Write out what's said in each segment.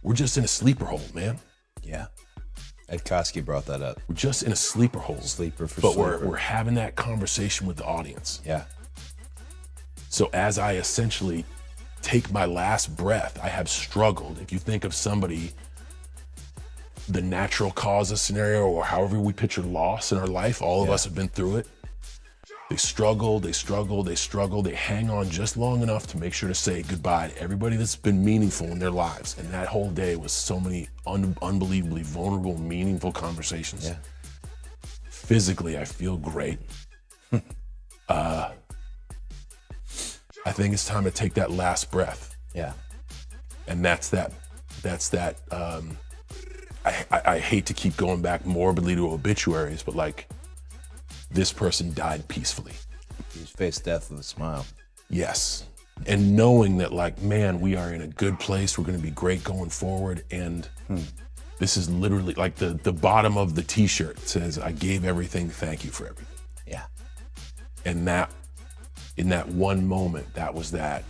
We're just in a sleeper hole, man. Yeah. Ed Koski brought that up. We're just in a sleeper hole. Sleeper for but sleeper. we're having that conversation with the audience. Yeah. So as I essentially take my last breath, I have struggled. If you think of somebody, the natural causes scenario, or however we picture loss in our life, all of us have been through it. They struggle, they struggle, they struggle. They hang on just long enough to make sure to say goodbye to everybody that's been meaningful in their lives. And that whole day was so many unbelievably vulnerable, meaningful conversations. Yeah. Physically, I feel great. I think it's time to take that last breath. Yeah. And that's that, I hate to keep going back morbidly to obituaries, but like, this person died peacefully. He's faced death with a smile. Yes. And knowing that, like, man, we are in a good place. We're going to be great going forward. And this is literally like the bottom of the t-shirt says, I gave everything. Thank you for everything. Yeah. And that, in that one moment, that was that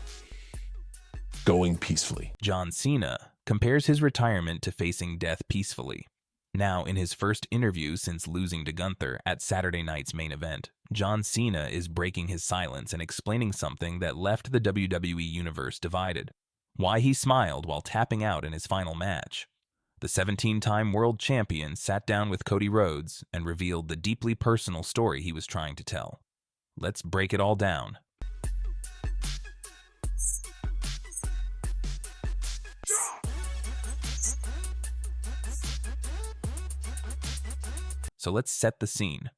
going peacefully. John Cena compares his retirement to facing death peacefully. Now, in his first interview since losing to Gunther at Saturday night's main event, John Cena is breaking his silence and explaining something that left the WWE universe divided. Why he smiled while tapping out in his final match. The 17-time world champion sat down with Cody Rhodes and revealed the deeply personal story he was trying to tell. Let's break it all down. So let's set the scene.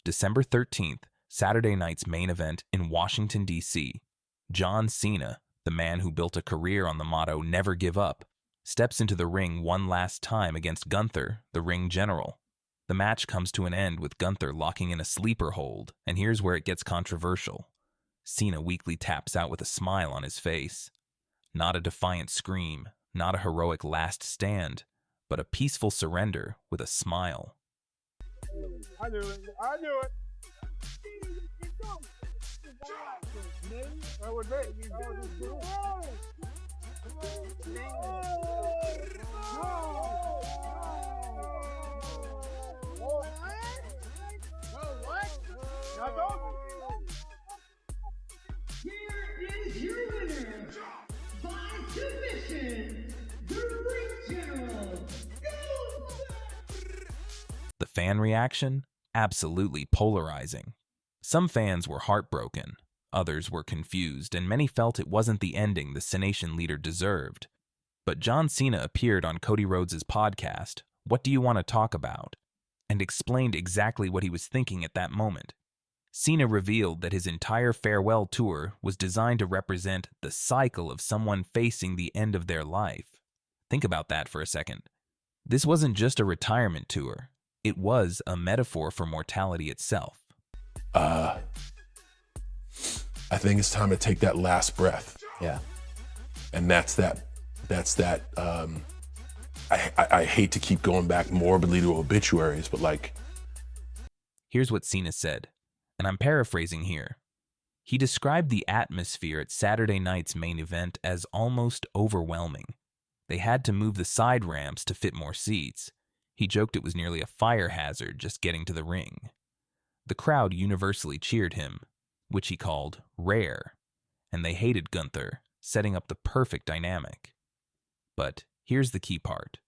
December 13th, Saturday night's main event in Washington, D.C. John Cena, the man who built a career on the motto "Never Give Up," steps into the ring one last time against Gunther, the ring general. The match comes to an end with Gunther locking in a sleeper hold, and here's where it gets controversial. Cena weakly taps out with a smile on his face. Not a defiant scream, not a heroic last stand, but a peaceful surrender with a smile. I knew it. I knew it. That was it. Here is your winner by submission, the ring general. The fan reaction? Absolutely polarizing. Some fans were heartbroken, others were confused, and many felt it wasn't the ending the Cenation leader deserved. But John Cena appeared on Cody Rhodes' podcast, What Do You Want to Talk About?, and explained exactly what he was thinking at that moment. Cena revealed that his entire farewell tour was designed to represent the cycle of someone facing the end of their life. Think about that for a second. This wasn't just a retirement tour. It was a metaphor for mortality itself. I think it's time to take that last breath. Yeah. And that's that, I hate to keep going back morbidly to obituaries, but like. Here's what Cena said, and I'm paraphrasing here. He described the atmosphere at Saturday night's main event as almost overwhelming. They had to move the side ramps to fit more seats. He joked it was nearly a fire hazard just getting to the ring. The crowd universally cheered him, which he called rare, and they hated Gunther, setting up the perfect dynamic. But here's the key part.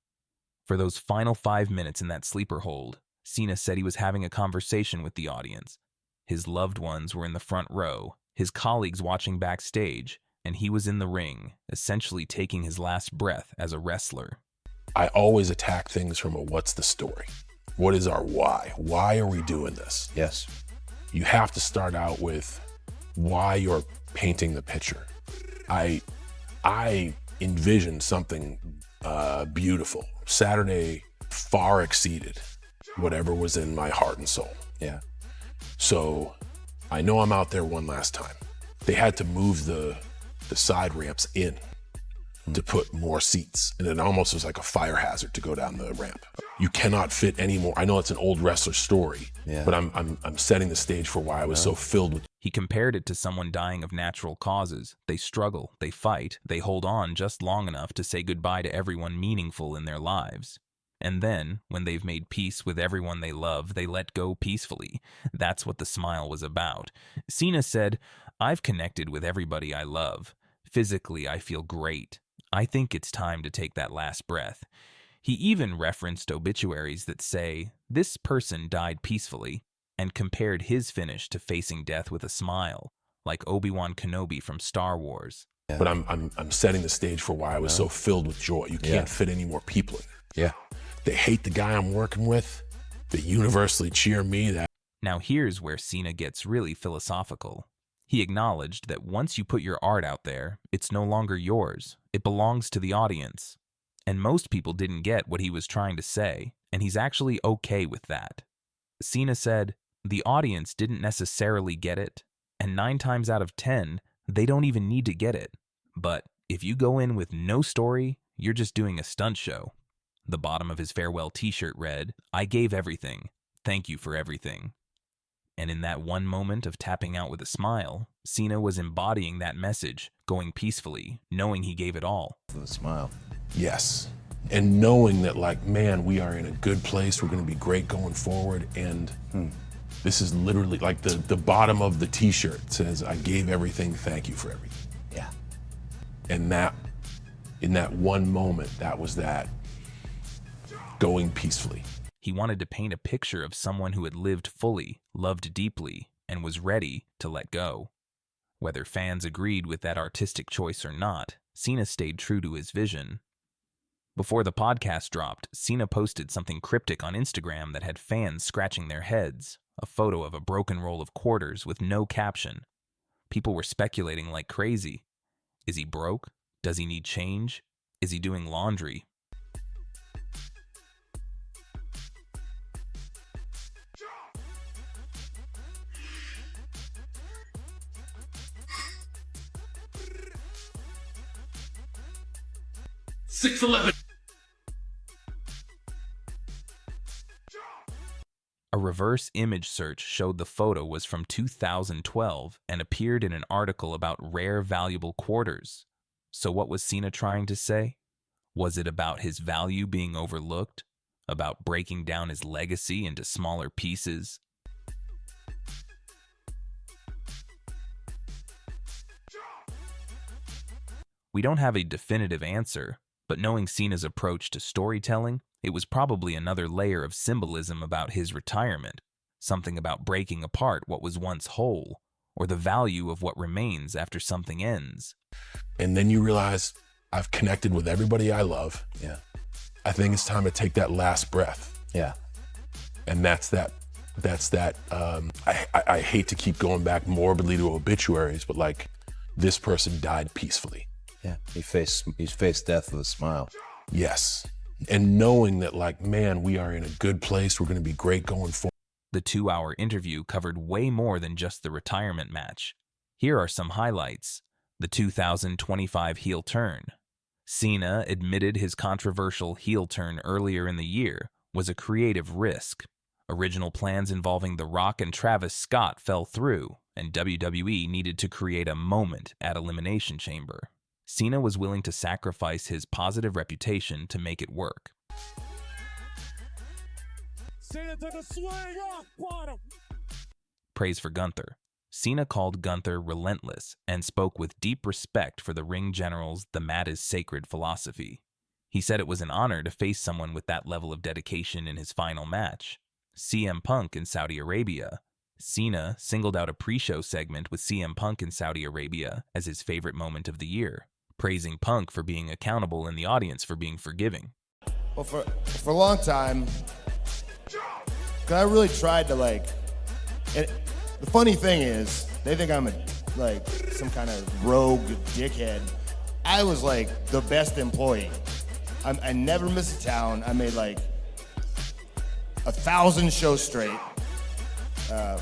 For those final 5 minutes in that sleeper hold, Cena said he was having a conversation with the audience. His loved ones were in the front row, his colleagues watching backstage, and he was in the ring, essentially taking his last breath as a wrestler. I always attack things from a what's the story? What is our why? Why are we doing this? Yes. You have to start out with why you're painting the picture. I envisioned something beautiful. Saturday far exceeded whatever was in my heart and soul. Yeah. So I know I'm out there one last time. They had to move the side ramps in. to put more seats. And it almost was like a fire hazard to go down the ramp. You cannot fit anymore. I know it's an old wrestler story, but I'm setting the stage for why I was so filled with. He compared it to someone dying of natural causes. They struggle, they fight, they hold on just long enough to say goodbye to everyone meaningful in their lives. And then, when they've made peace with everyone they love, they let go peacefully. That's what the smile was about. Cena said, "I've connected with everybody I love. Physically, I feel great. I think it's time to take that last breath." He even referenced obituaries that say, "This person died peacefully," and compared his finish to facing death with a smile, like Obi-Wan Kenobi from Star Wars. But I'm setting the stage for why I was so filled with joy. You can't fit any more people in there. Yeah. They hate the guy I'm working with. They universally cheer me. Now here's where Cena gets really philosophical. He acknowledged that once you put your art out there, it's no longer yours. It belongs to the audience. And most people didn't get what he was trying to say, and he's actually okay with that. Cena said, "The audience didn't necessarily get it, and 9 times out of 10, they don't even need to get it. But if you go in with no story, you're just doing a stunt show." The bottom of his farewell t-shirt read, "I gave everything. Thank you for everything." And in that one moment of tapping out with a smile, Cena was embodying that message, going peacefully, knowing he gave it all. With a smile. Yes. And knowing that, like, man, we are in a good place. We're going to be great going forward. And this is literally like the bottom of the t-shirt says, "I gave everything. Thank you for everything." Yeah. And that, in that one moment, that was that going peacefully. He wanted to paint a picture of someone who had lived fully, loved deeply, and was ready to let go. Whether fans agreed with that artistic choice or not, Cena stayed true to his vision. Before the podcast dropped, Cena posted something cryptic on Instagram that had fans scratching their heads, a photo of a broken roll of quarters with no caption. People were speculating like crazy. Is he broke? Does he need change? Is he doing laundry? A reverse image search showed the photo was from 2012 and appeared in an article about rare valuable quarters. So what was Cena trying to say? Was it about his value being overlooked? About breaking down his legacy into smaller pieces? We don't have a definitive answer, but knowing Cena's approach to storytelling, it was probably another layer of symbolism about his retirement, something about breaking apart what was once whole, or the value of what remains after something ends. And then you realize, I've connected with everybody I love. Yeah. I think it's time to take that last breath. Yeah. And that's that. I hate to keep going back morbidly to obituaries, but like, this person died peacefully. Yeah. He faced death with a smile. Yes. And knowing that, like, man, we are in a good place. We're going to be great going forward. The 2-hour interview covered way more than just the retirement match. Here are some highlights. The 2025 heel turn. Cena admitted his controversial heel turn earlier in the year was a creative risk. Original plans involving The Rock and Travis Scott fell through, and WWE needed to create a moment at Elimination Chamber. Cena was willing to sacrifice his positive reputation to make it work. Cena took a swing off bottom. Praise for Gunther. Cena called Gunther relentless and spoke with deep respect for the ring general's "the mat is sacred" philosophy. He said it was an honor to face someone with that level of dedication in his final match. CM Punk in Saudi Arabia. Cena singled out a pre-show segment with CM Punk in Saudi Arabia as his favorite moment of the year, praising Punk for being accountable and the audience for being forgiving. Well, for a long time, 'cause I really tried to and the funny thing is, they think I'm some kind of rogue dickhead. I was like the best employee. I never missed a town. I made 1,000 shows straight. I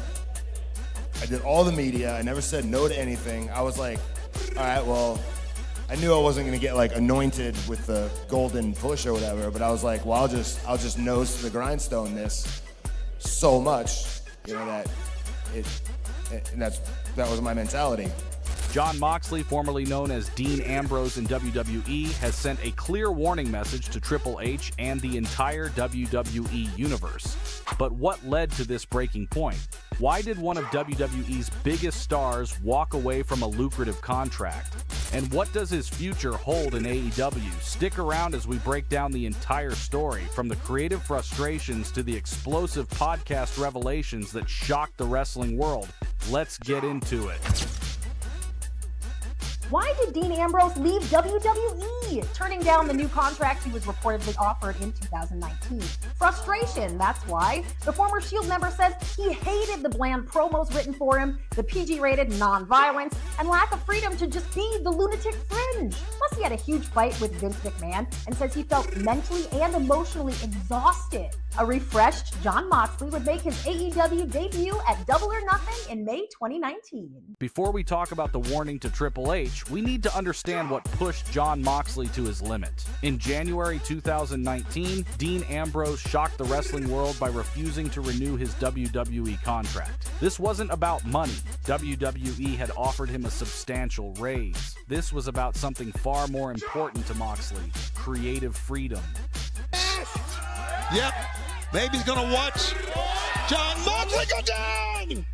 did all the media. I never said no to anything. I was like, all right, well, I knew I wasn't gonna get like anointed with the golden push or whatever, but I was like, well, I'll just nose to the grindstone this so much, that that was my mentality. John Moxley, formerly known as Dean Ambrose in WWE, has sent a clear warning message to Triple H and the entire WWE universe. But what led to this breaking point? Why did one of WWE's biggest stars walk away from a lucrative contract? And what does his future hold in AEW? Stick around as we break down the entire story, from the creative frustrations to the explosive podcast revelations that shocked the wrestling world. Let's get into it. Why did Dean Ambrose leave WWE, turning down the new contract he was reportedly offered in 2019? Frustration, that's why. The former Shield member says he hated the bland promos written for him, the PG-rated non-violence, and lack of freedom to just be the lunatic fringe. Plus, he had a huge fight with Vince McMahon and says he felt mentally and emotionally exhausted. A refreshed John Moxley would make his AEW debut at Double or Nothing in May 2019. Before we talk about the warning to Triple H, we need to understand what pushed John Moxley to his limit. In January 2019, Dean Ambrose shocked the wrestling world by refusing to renew his WWE contract. This wasn't about money. WWE had offered him a substantial raise. This was about something far more important to Moxley: creative freedom. Yep. Maybe he's going to watch John Moxley go down.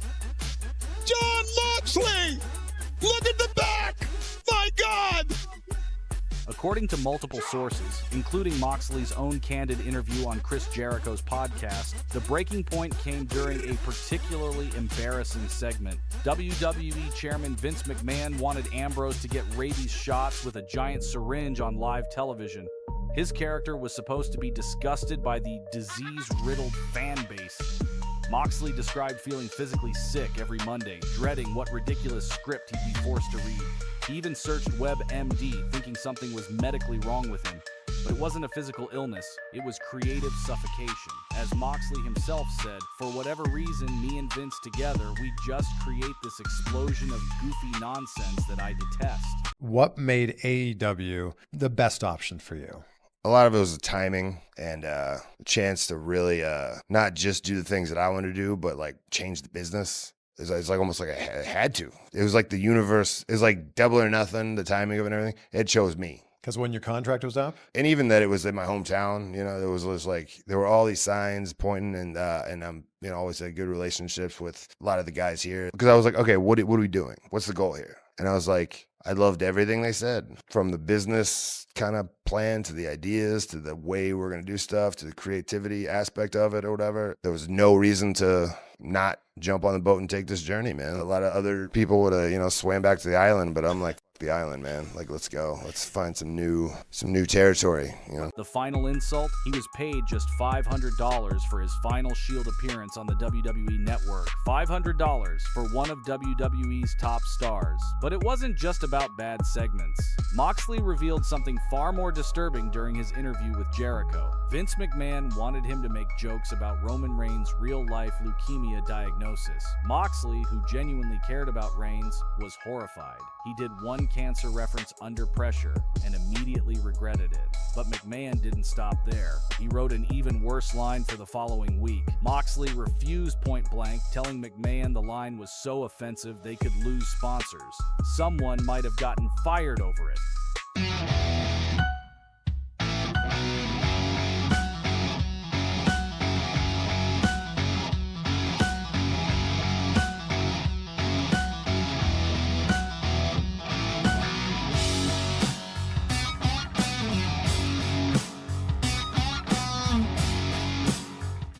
John Moxley. Look at the back. My God. According to multiple sources, including Moxley's own candid interview on Chris Jericho's podcast, the breaking point came during a particularly embarrassing segment. WWE Chairman Vince McMahon wanted Ambrose to get rabies shots with a giant syringe on live television. His character was supposed to be disgusted by the disease-riddled fan base. Moxley described feeling physically sick every Monday, dreading what ridiculous script he'd be forced to read. He even searched WebMD, thinking something was medically wrong with him. But it wasn't a physical illness, it was creative suffocation. As Moxley himself said, for whatever reason, me and Vince together, we just create this explosion of goofy nonsense that I detest. What made AEW the best option for you? A lot of it was the timing and a chance to really not just do the things that I want to do, but like change the business. It's like almost like I had to. It was like the universe. It was like Double or Nothing, the timing of it and everything. It chose me. Because when your contract was up? And even that it was in my hometown, there was like, there were all these signs pointing and I'm, always had good relationships with a lot of the guys here. Because I was like, okay, what are we doing? What's the goal here? And I was like, I loved everything they said, from the business kind of plan to the ideas to the way we're going to do stuff to the creativity aspect of it or whatever. There was no reason to not jump on the boat and take this journey, man. A lot of other people would have, swam back to the island, but I'm like, the island, man. Like, let's go. Let's find some new territory, The final insult, he was paid just $500 for his final Shield appearance on the WWE Network. $500 for one of WWE's top stars. But it wasn't just about bad segments. Moxley revealed something far more disturbing during his interview with Jericho. Vince McMahon wanted him to make jokes about Roman Reigns' real-life leukemia diagnosis. Moxley, who genuinely cared about Reigns, was horrified. He did one cancer reference under pressure and immediately regretted it. But McMahon didn't stop there. He wrote an even worse line for the following week. Moxley refused point blank, telling McMahon the line was so offensive they could lose sponsors. Someone might have gotten fired over it.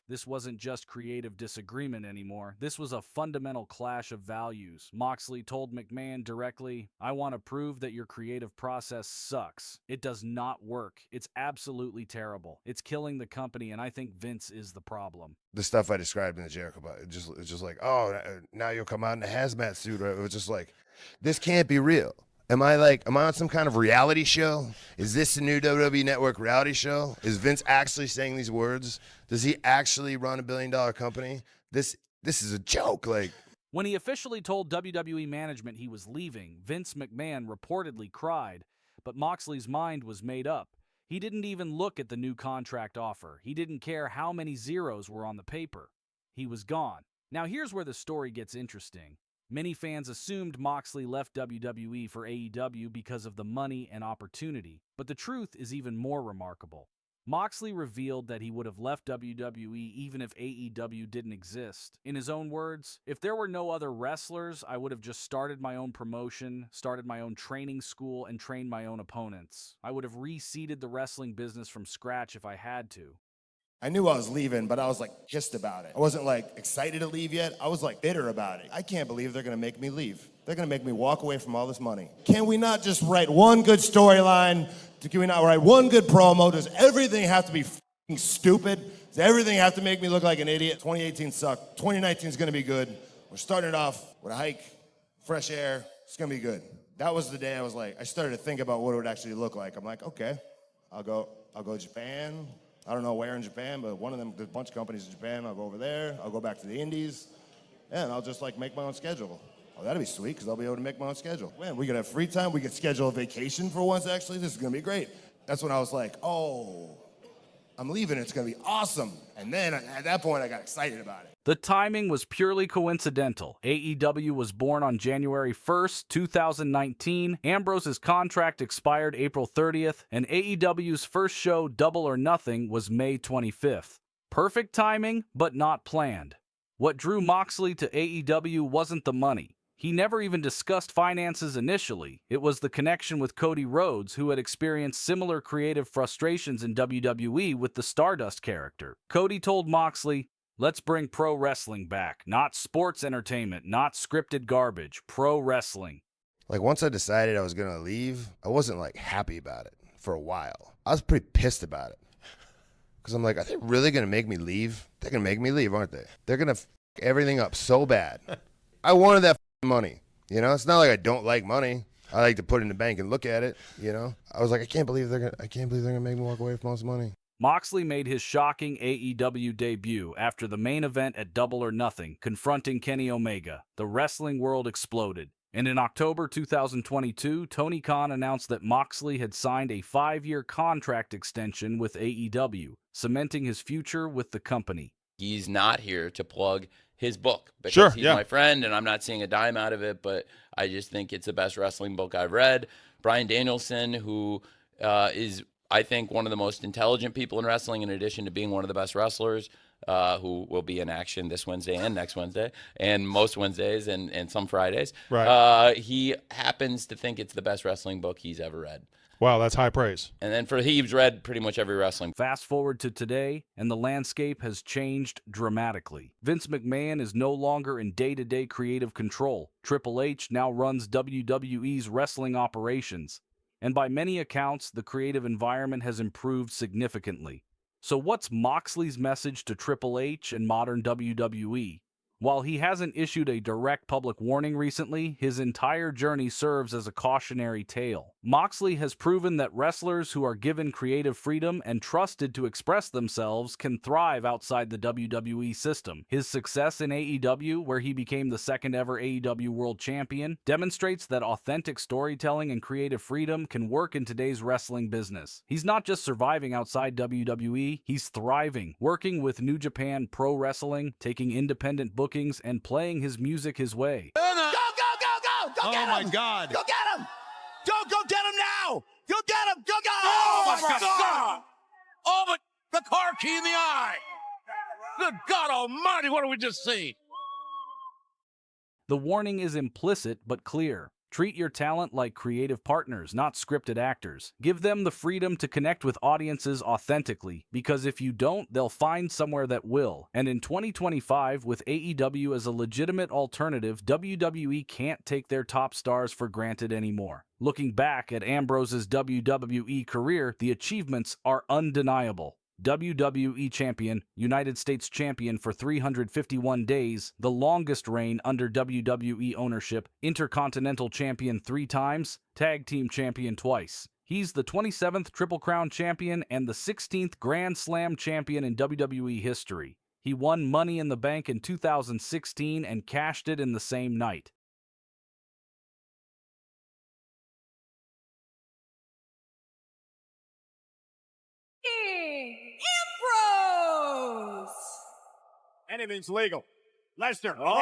This wasn't just creative disagreement anymore. This was a fundamental clash of values. Moxley told McMahon directly, I want to prove that your creative process sucks. It does not work. It's absolutely terrible. It's killing the company, and I think Vince is the problem. The stuff I described in the Jericho about, it's just like, oh, now you'll come out in a hazmat suit. It was just like, this can't be real. Am I on some kind of reality show? Is this a new WWE Network reality show? Is Vince actually saying these words? Does he actually run a $1 billion company? This is a joke. When he officially told WWE management he was leaving, Vince McMahon reportedly cried. but Moxley's mind was made up. He didn't even look at the new contract offer. He didn't care how many zeros were on the paper. He was gone. Now here's where the story gets interesting. Many fans assumed Moxley left WWE for AEW because of the money and opportunity, but the truth is even more remarkable. Moxley revealed that he would have left WWE even if AEW didn't exist. In his own words, "If there were no other wrestlers, I would have just started my own promotion, started my own training school, and trained my own opponents. I would have reseeded the wrestling business from scratch if I had to." I knew I was leaving, but I was like pissed about it. I wasn't like excited to leave yet. I was like bitter about it. I can't believe they're gonna make me leave. They're gonna make me walk away from all this money. Can we not just write one good storyline? Can we not write one good promo? Does everything have to be f***ing stupid? Does everything have to make me look like an idiot? 2018 sucked. 2019 is gonna be good. We're starting it off with a hike, fresh air. It's gonna be good. That was the day I was like, I started to think about what it would actually look like. I'm like, okay, I'll go to Japan. I don't know where in Japan, but one of them, there's a bunch of companies in Japan. I'll go over there. I'll go back to the Indies. And I'll just like make my own schedule. Oh, that'd be sweet, because I'll be able to make my own schedule. Man, we could have free time. We could schedule a vacation for once, actually. This is gonna be great. That's when I was like, oh, I'm leaving. It's gonna be awesome. And then at that point, I got excited about it. The timing was purely coincidental. AEW was born on January 1st, 2019. Ambrose's contract expired April 30th, and AEW's first show, Double or Nothing, was May 25th. Perfect timing, but not planned. What drew Moxley to AEW wasn't the money. He never even discussed finances initially. It was the connection with Cody Rhodes, who had experienced similar creative frustrations in WWE with the Stardust character. Cody told Moxley, "Let's bring pro wrestling back. Not sports entertainment, not scripted garbage. Pro wrestling." Like once I decided I was gonna leave, I wasn't like happy about it for a while. I was pretty pissed about it. Because I'm like, are they really gonna make me leave? They're gonna make me leave, aren't they? They're gonna f everything up so bad. I wanted that money, you know? It's not like I don't like money. I like to put it in the bank and look at it, you know? I was like, I can't believe they're gonna make me walk away from all this money. Moxley made his shocking AEW debut after the main event at Double or Nothing, confronting Kenny Omega. The wrestling world exploded. And in October 2022, Tony Khan announced that Moxley had signed a 5-year contract extension with AEW, cementing his future with the company. He's not here to plug his book because he's my friend and I'm not seeing a dime out of it, but I just think it's the best wrestling book I've read. Bryan Danielson, who is, I think, one of the most intelligent people in wrestling, in addition to being one of the best wrestlers, who will be in action this Wednesday and next Wednesday and most Wednesdays and some Fridays. Right. He happens to think it's the best wrestling book he's ever read. Wow, that's high praise. And then he's read pretty much every wrestling. Fast forward to today, and the landscape has changed dramatically. Vince McMahon is no longer in day-to-day creative control. Triple H now runs WWE's wrestling operations. And by many accounts, the creative environment has improved significantly. So what's Moxley's message to Triple H and modern WWE? While he hasn't issued a direct public warning recently, his entire journey serves as a cautionary tale. Moxley has proven that wrestlers who are given creative freedom and trusted to express themselves can thrive outside the WWE system. His success in AEW, where he became the second ever AEW World Champion, demonstrates that authentic storytelling and creative freedom can work in today's wrestling business. He's not just surviving outside WWE, he's thriving, working with New Japan Pro Wrestling, taking independent bookings, and playing his music his way. Go, go, go, go! Go get him! Oh, my God. Go get him! Go get him now! Go get him! Go, go! Oh, my God! Oh, but the car key in the eye! Good God almighty, what did we just see? The warning is implicit but clear. Treat your talent like creative partners, not scripted actors. Give them the freedom to connect with audiences authentically, because if you don't, they'll find somewhere that will. And in 2025, with AEW as a legitimate alternative, WWE can't take their top stars for granted anymore. Looking back at Ambrose's WWE career, the achievements are undeniable. WWE Champion, United States Champion for 351 days, the longest reign under WWE ownership, Intercontinental Champion 3 times, Tag Team Champion twice. He's the 27th Triple Crown Champion and the 16th Grand Slam Champion in WWE history. He won Money in the Bank in 2016 and cashed it in the same night. Ambrose. Anything's legal. Lesnar. Oh.